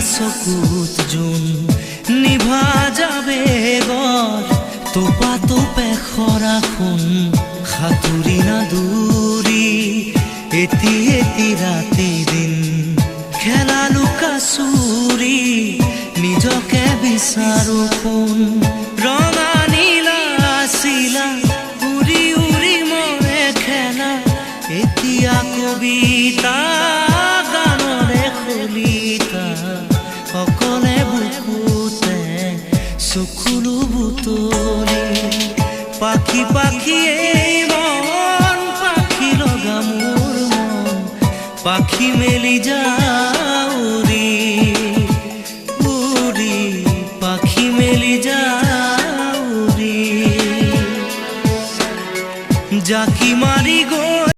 চকুত জোন নিভা যাবে গৰ তোপা তোপে খৰা সোণ সাঁতুৰি নাদুৰি এটি এটি ৰাতি দিন খেলা লুকা চুৰি নিজকে বিচাৰো কোন ৰঙা নীলা চিলা উৰি উৰি মৰে খেলা এতিয়া কবিতা গানৰে খলিতা অকলে বুকুতে চকুলো বুটলি পাখি পাখিয়ে মন পাখি লগা মোৰ মন পাখি মেলি যা